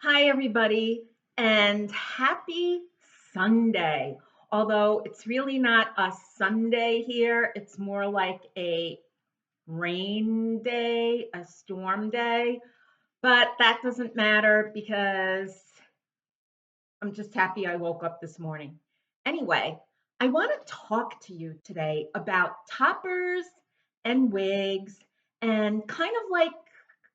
Hi, everybody, and happy Sunday. Although it's really not a Sunday here, it's more like a rain day, a storm day. But that doesn't matter because I'm just happy I woke up this morning. Anyway, I want to talk to you today about toppers and wigs and kind of like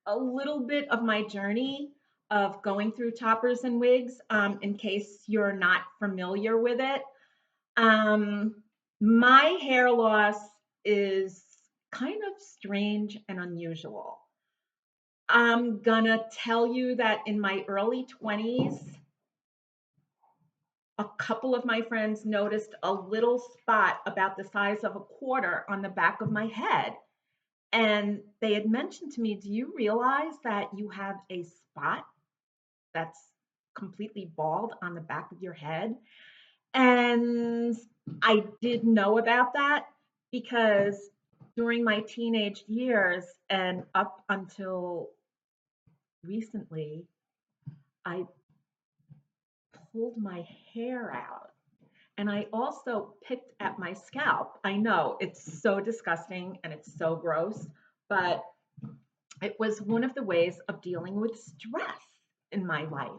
a little bit of my journey of going through toppers and wigs in case you're not familiar with it. Um, my hair loss is kind of strange and unusual. I'm gonna tell you that in my early 20s, a couple of my friends noticed a little spot about the size of a quarter on the back of my head. And they had mentioned to me, do you realize that you have a spot that's completely bald on the back of your head? And I did know about that because during my teenage years and up until recently, I pulled my hair out. And I also picked at my scalp. I know it's so disgusting and it's so gross, but it was one of the ways of dealing with stress in my life.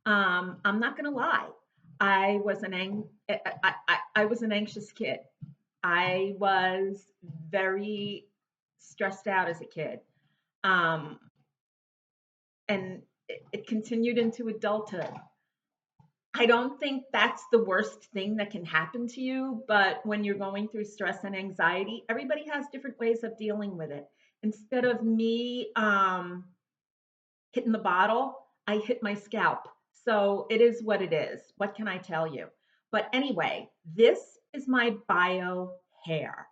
I'm not going to lie. I was an I was an anxious kid. I was very stressed out as a kid, um, and it continued into adulthood. I don't think that's the worst thing that can happen to you, but when you're going through stress and anxiety, everybody has different ways of dealing with it. Instead of me hitting the bottle, I hit my scalp. So it is what it is. What can I tell you? But anyway, this is my bio hair.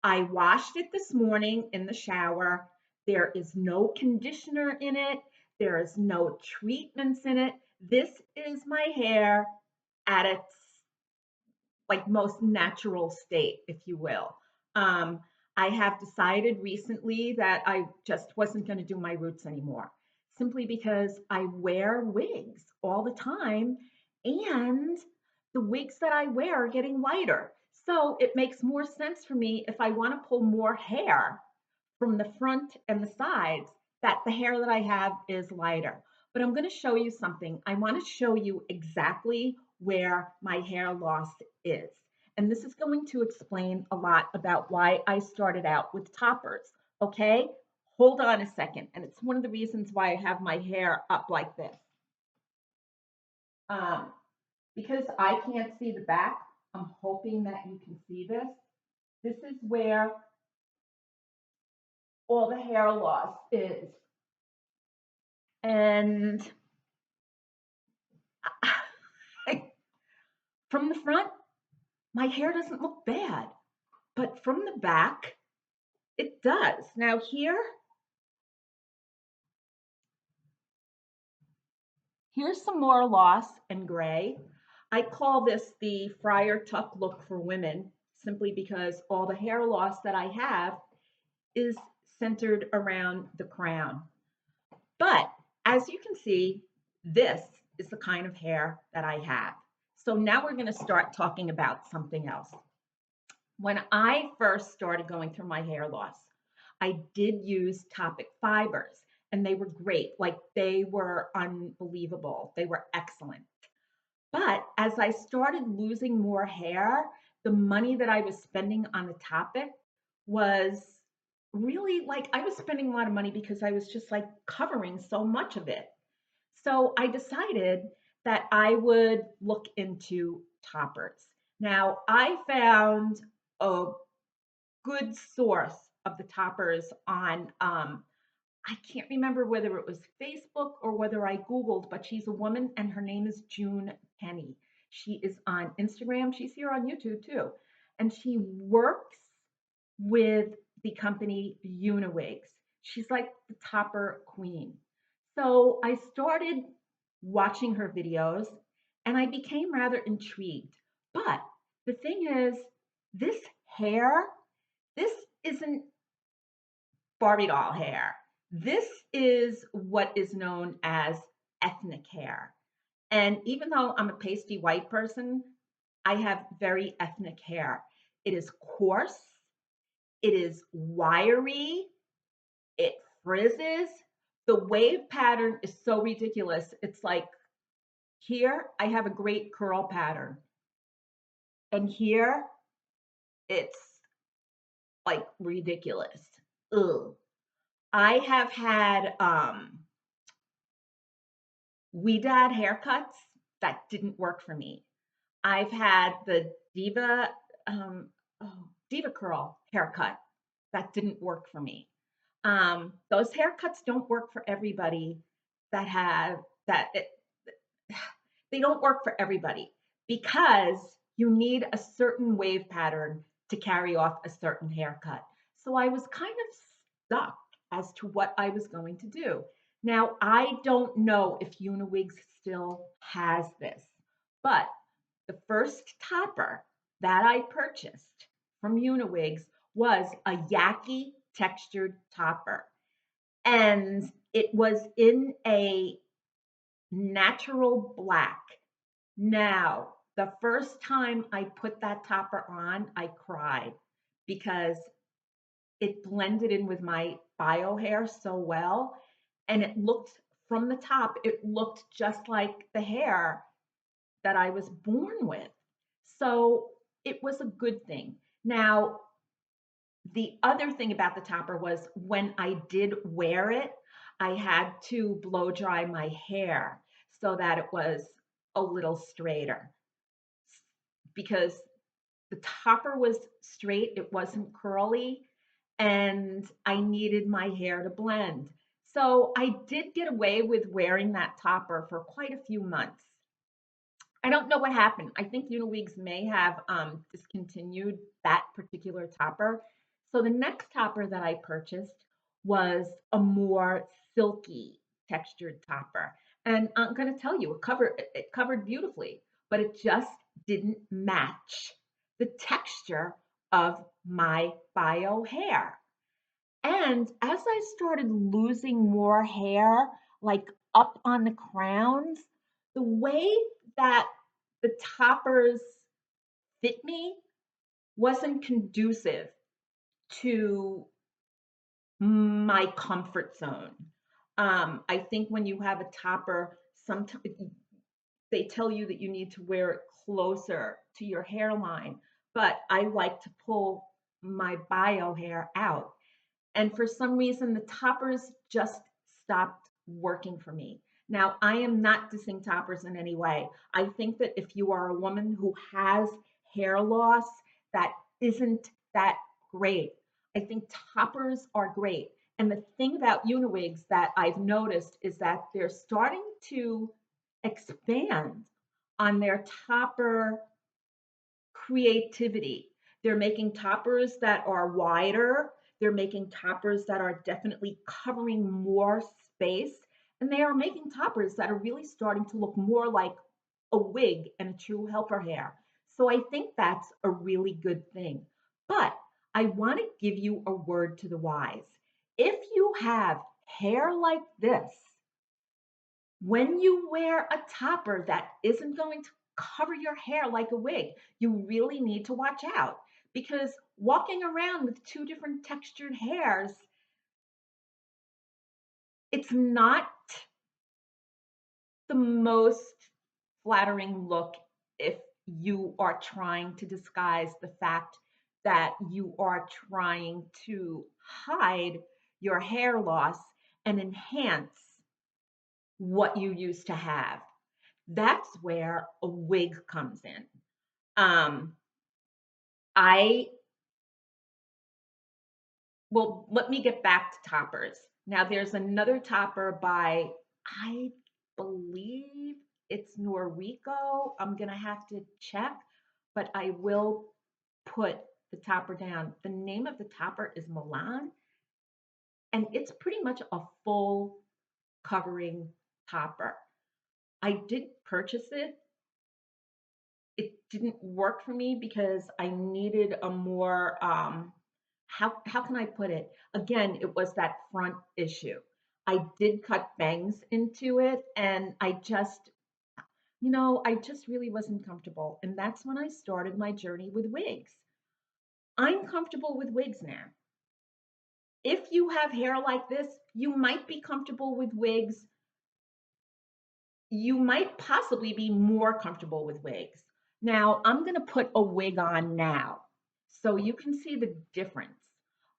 I washed it this morning in the shower. There is no conditioner in it. There is no treatments in it. This is my hair at its like most natural state, if you will. Um, I have decided recently that I just wasn't going to do my roots anymore, simply because I wear wigs all the time, and the wigs that I wear are getting lighter. So it makes more sense for me if I want to pull more hair from the front and the sides, that the hair that I have is lighter. But I'm going to show you something. I want to show you exactly where my hair loss is. And this is going to explain a lot about why I started out with toppers. Okay? Hold on a second. And it's one of the reasons why I have my hair up like this. Um, because I can't see the back, I'm hoping that you can see this. This is where all the hair loss is. And from the front, my hair doesn't look bad, but from the back, it does. Now here's some more loss and gray. I call this the Friar Tuck look for women, simply because all the hair loss that I have is centered around the crown. But as you can see, this is the kind of hair that I have. So now we're going to start talking about something else. When I first started going through my hair loss, I did use Toppik Fibers, and they were great. Like, they were unbelievable. They were excellent. But as I started losing more hair, the money that I was spending on the Toppik was really like I was spending a lot of money because I was just like covering so much of it. So I decided that I would look into toppers. Now, I found a good source of the toppers on, I can't remember whether it was Facebook or whether I Googled, but she's a woman and her name is June Penny. She is on Instagram. She's here on YouTube too. And she works with the company Uniwigs. She's like the topper queen. So I started watching her videos and I became rather intrigued. But the thing is, this hair, this isn't Barbie doll hair. This is what is known as ethnic hair. And even though I'm a pasty white person, I have very ethnic hair. It is coarse, it is wiry, it frizzes. The wave pattern is so ridiculous. It's like here I have a great curl pattern, and here it's like ridiculous. Ugh. I have had Weedad haircuts that didn't work for me. I've had the um, Diva curl haircut that didn't work for me. Those haircuts don't work for everybody that have that. They don't work for everybody because you need a certain wave pattern to carry off a certain haircut. So I was kind of stuck as to what I was going to do. Now, I don't know if Uniwigs still has this, but the first topper that I purchased from Uniwigs was a yaki textured topper. And it was in a natural black. Now, the first time I put that topper on, I cried because it blended in with my bio hair so well. And it looked from the top, it looked just like the hair that I was born with. So it was a good thing. Now, the other thing about the topper was when I did wear it, I had to blow dry my hair so that it was a little straighter because the topper was straight, it wasn't curly, and I needed my hair to blend. So I did get away with wearing that topper for quite a few months. I don't know what happened. I think Uniwigs may have discontinued that particular topper. So the next topper that I purchased was a more silky textured topper. And I'm going to tell you, it covered beautifully, but it just didn't match the texture of my bio hair. And as I started losing more hair, like up on the crowns, the way that the toppers fit me wasn't conducive to my comfort zone. I think when you have a topper, sometimes they tell you that you need to wear it closer to your hairline, but I like to pull my bio hair out. And for some reason, the toppers just stopped working for me. Now, I am not dissing toppers in any way. I think that if you are a woman who has hair loss that isn't that great, I think toppers are great. And the thing about Uniwigs that I've noticed is that they're starting to expand on their topper creativity. They're making toppers that are wider. They're making toppers that are definitely covering more space. And they are making toppers that are really starting to look more like a wig and a true helper hair. So I think that's a really good thing. But I want to give you a word to the wise. If you have hair like this, when you wear a topper that isn't going to cover your hair like a wig, you really need to watch out because walking around with two different textured hairs, it's not the most flattering look if you are trying to disguise the fact that you are trying to hide your hair loss and enhance what you used to have. That's where a wig comes in. Um, I well, let me get back to toppers. Now, there's another topper by, I believe it's Noriko. I'm gonna have to check, but I will put the topper down. The name of the topper is Milan, and it's pretty much a full covering topper. I did purchase it. It didn't work for me because I needed a more how can I put it? Again, it was that front issue. I did cut bangs into it, and I just really wasn't comfortable. And that's when I started my journey with wigs. I'm comfortable with wigs now. If you have hair like this, you might be comfortable with wigs. You might possibly be more comfortable with wigs. Now, I'm going to put a wig on now so you can see the difference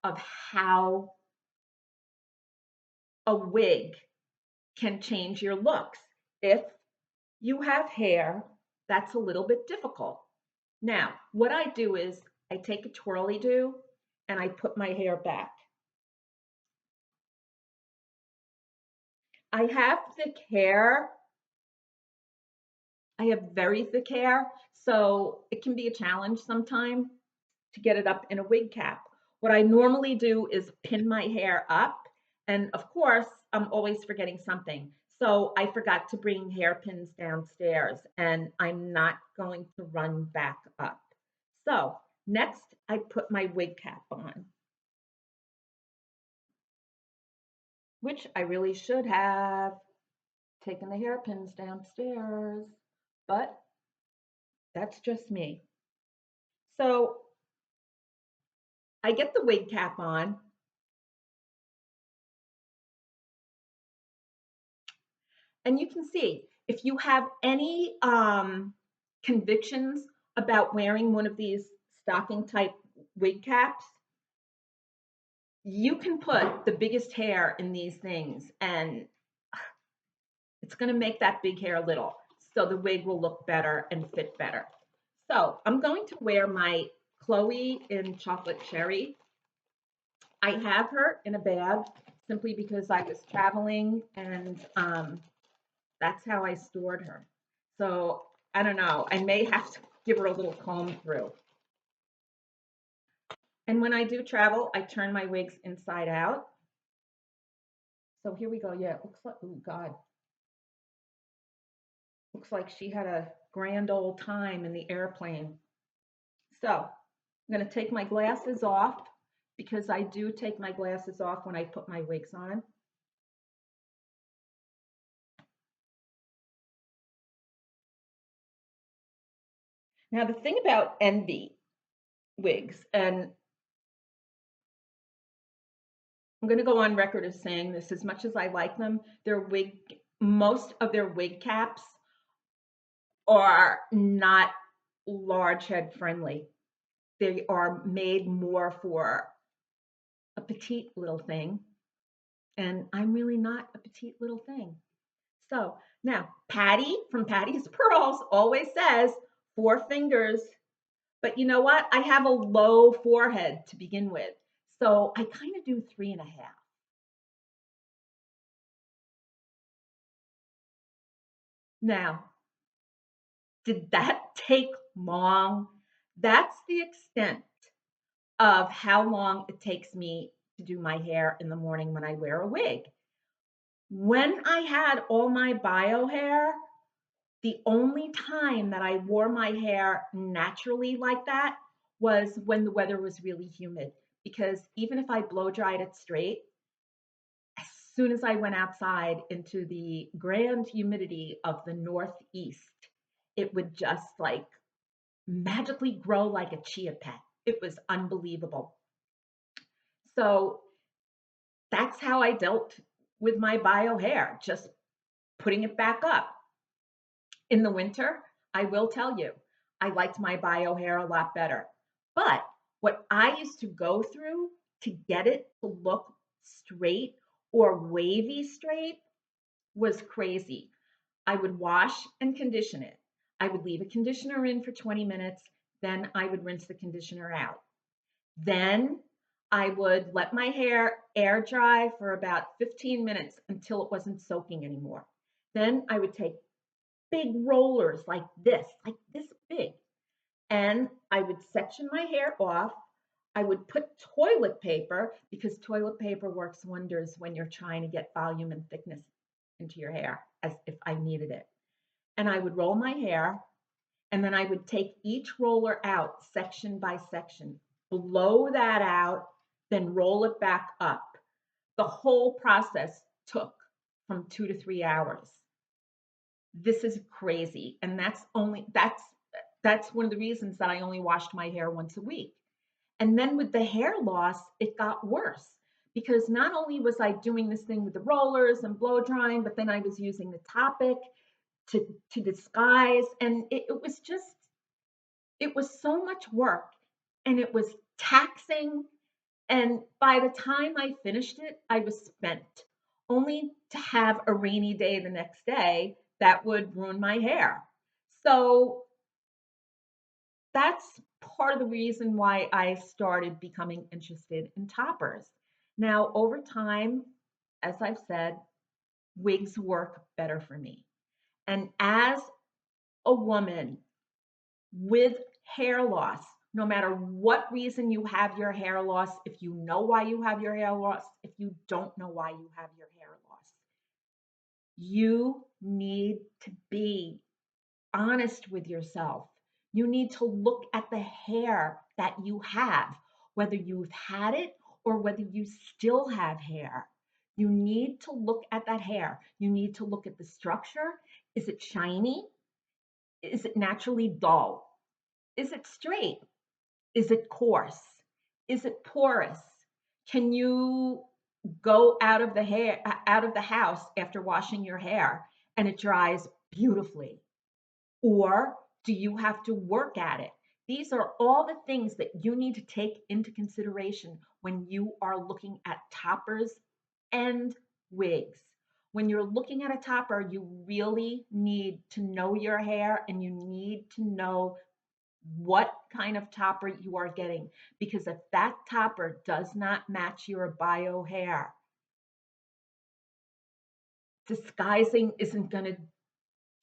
of how a wig can change your looks. If you have hair, that's a little bit difficult. Now, what I do is I take a twirly do and I put my hair back. I have thick hair. I have very thick hair, so it can be a challenge sometimes to get it up in a wig cap. What I normally do is pin my hair up, and of course, I'm always forgetting something. So I forgot to bring hairpins downstairs, and I'm not going to run back up. So next, I put my wig cap on, which I really should have taken the hairpins downstairs, but that's just me. So I get the wig cap on, and you can see if you have any convictions about wearing one of these stocking type wig caps, you can put the biggest hair in these things and it's going to make that big hair little. So the wig will look better and fit better. So I'm going to wear my Chloe in Chocolate Cherry. I have her in a bag simply because I was traveling and that's how I stored her. So I don't know. I may have to give her a little comb through. And when I do travel, I turn my wigs inside out. So here we go. Yeah, it looks like, oh God. Looks like she had a grand old time in the airplane. So I'm going to take my glasses off because I do take my glasses off when I put my wigs on. Now, the thing about Envy wigs, and I'm going to go on record as saying this, as much as I like them, most of their wig caps are not large head friendly. They are made more for a petite little thing, and I'm really not a petite little thing. So now, Patty from Patty's Pearls always says 4 fingers, but you know what? I have a low forehead to begin with, so I kind of do 3.5. Now, did that take long? That's the extent of how long it takes me to do my hair in the morning when I wear a wig. When I had all my bio hair, the only time that I wore my hair naturally like that was when the weather was really humid. Because even if I blow dried it straight, as soon as I went outside into the grand humidity of the Northeast, it would just like magically grow like a chia pet. It was unbelievable. So that's how I dealt with my bio hair, just putting it back up. In the winter, I will tell you, I liked my bio hair a lot better. But what I used to go through to get it to look straight or wavy straight was crazy. I would wash and condition it. I would leave a conditioner in for 20 minutes, then I would rinse the conditioner out. Then I would let my hair air dry for about 15 minutes until it wasn't soaking anymore. Then I would take big rollers like this big, and I would section my hair off. I would put toilet paper because toilet paper works wonders when you're trying to get volume and thickness into your hair, as if I needed it. And I would roll my hair, and then I would take each roller out section by section, blow that out, then roll it back up. The whole process took from 2 to 3 hours. This is crazy. And that's one of the reasons that I only washed my hair once a week. And then with the hair loss, it got worse because not only was I doing this thing with the rollers and blow drying, but then I was using the Toppik to disguise. And it was so much work and it was taxing. And by the time I finished it, I was spent, only to have a rainy day the next day that would ruin my hair. So that's part of the reason why I started becoming interested in toppers. Now, over time, as I've said, wigs work better for me. And as a woman with hair loss, no matter what reason you have your hair loss, if you know why you have your hair loss, if you don't know why you have your hair loss, you need to be honest with yourself. You need to look at the hair that you have, whether you've had it or whether you still have hair. You need to look at that hair. You need to look at the structure. Is it shiny? Is it naturally dull? Is it straight? Is it coarse? Is it porous? Can you go out of the house after washing your hair and it dries beautifully? Or do you have to work at it? These are all the things that you need to take into consideration when you are looking at toppers and wigs. When you're looking at a topper, you really need to know your hair and you need to know what kind of topper you are getting. Because if that topper does not match your bio hair, disguising isn't going to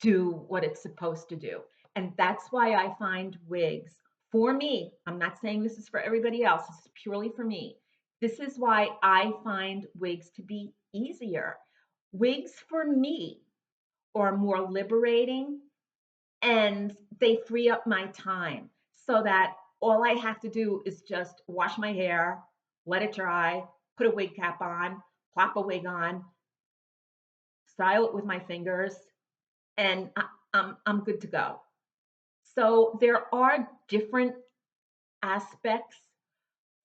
do what it's supposed to do. And that's why I find wigs, for me, I'm not saying this is for everybody else, this is purely for me. This is why I find wigs to be easier. Wigs for me are more liberating and they free up my time so that all I have to do is just wash my hair, let it dry, put a wig cap on, plop a wig on, style it with my fingers, and I'm good to go. So there are different aspects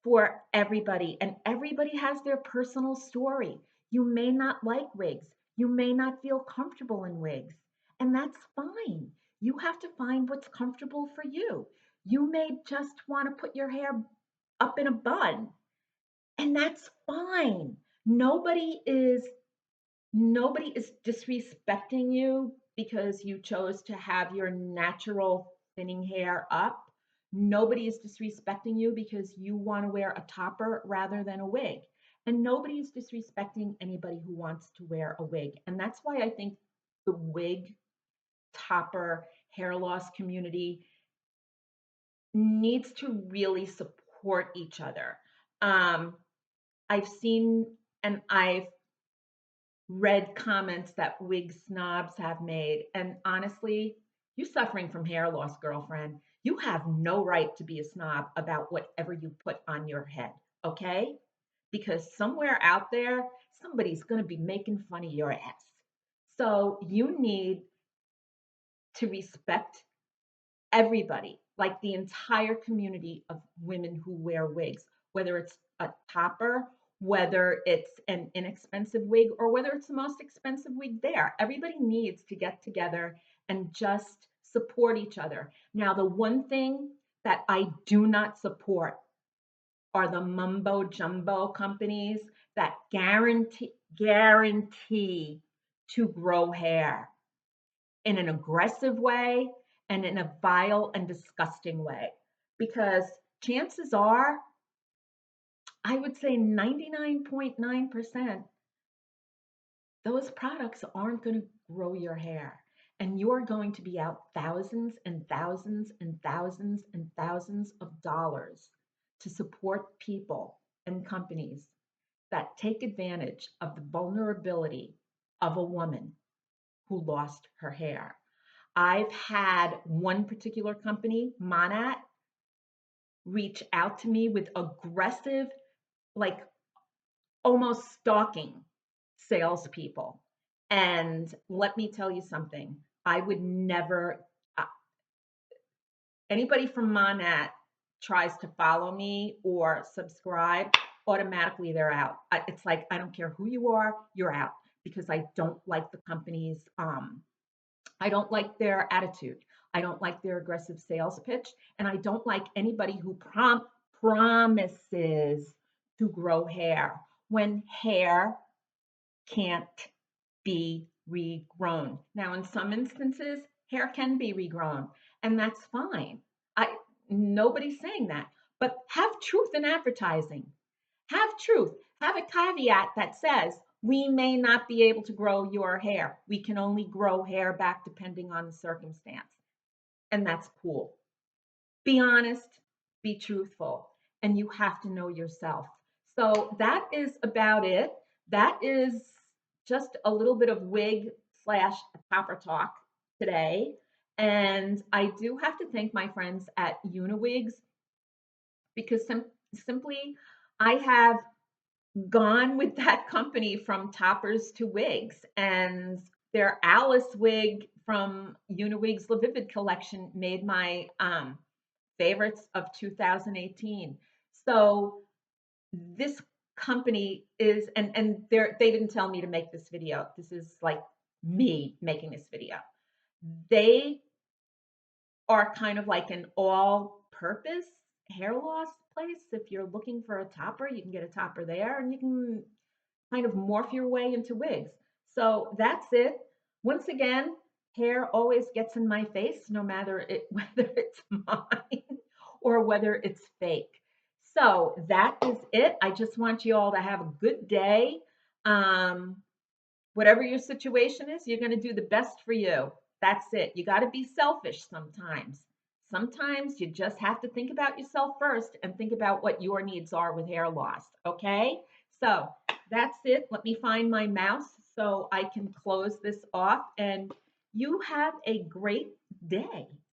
for everybody, and everybody has their personal story. You may not like wigs, you may not feel comfortable in wigs, and that's fine. You have to find what's comfortable for you. You may just want to put your hair up in a bun, and that's fine. Nobody is Nobody is disrespecting you because you chose to have your natural thinning hair up. Nobody is disrespecting you because you want to wear a topper rather than a wig. And nobody is disrespecting anybody who wants to wear a wig. And that's why I think the wig, topper, hair loss community needs to really support each other. Um, I've seen and I've read comments that wig snobs have made. And honestly, you're suffering from hair loss, girlfriend. You have no right to be a snob about whatever you put on your head, okay? Because somewhere out there, somebody's going to be making fun of your ass. So you need to respect everybody, like the entire community of women who wear wigs, whether it's a topper, whether it's an inexpensive wig, or whether it's the most expensive wig there. Everybody needs to get together and just support each other. Now, the one thing that I do not support are the mumbo jumbo companies that guarantee to grow hair in an aggressive way and in a vile and disgusting way. Because chances are, I would say 99.9%, those products aren't going to grow your hair. And you're going to be out thousands and thousands and thousands and thousands of dollars to support people and companies that take advantage of the vulnerability of a woman who lost her hair. I've had one particular company, Monat, reach out to me with aggressive, like almost stalking salespeople. And let me tell you something. I would never, anybody from Monat tries to follow me or subscribe, automatically they're out. It's like, I don't care who you are, you're out because I don't like the company's, I don't like their attitude. I don't like their aggressive sales pitch. And I don't like anybody who promises to grow hair when hair can't be regrown. Now, in some instances, hair can be regrown, and that's fine. I Nobody's saying that, but have truth in advertising. Have truth. Have a caveat that says we may not be able to grow your hair. We can only grow hair back depending on the circumstance, and that's cool. Be honest, be truthful, and you have to know yourself. So that is about it. That is just a little bit of wig slash topper talk today. And I do have to thank my friends at Uniwigs because simply I have gone with that company from toppers to wigs, and their Alice wig from Uniwigs La Vivid collection made my favorites of 2018. So this company is, and they didn't tell me to make this video. This is like me making this video. They are kind of like an all-purpose hair loss place. If you're looking for a topper, you can get a topper there, and you can kind of morph your way into wigs. So that's it. Once again, hair always gets in my face, no matter whether it's mine or whether it's fake. So that is it. I just want you all to have a good day. Um, Whatever your situation is, you're going to do the best for you. That's it. You got to be selfish sometimes. Sometimes you just have to think about yourself first and think about what your needs are with hair loss. Okay? So that's it. Let me find my mouse so I can close this off. And you have a great day.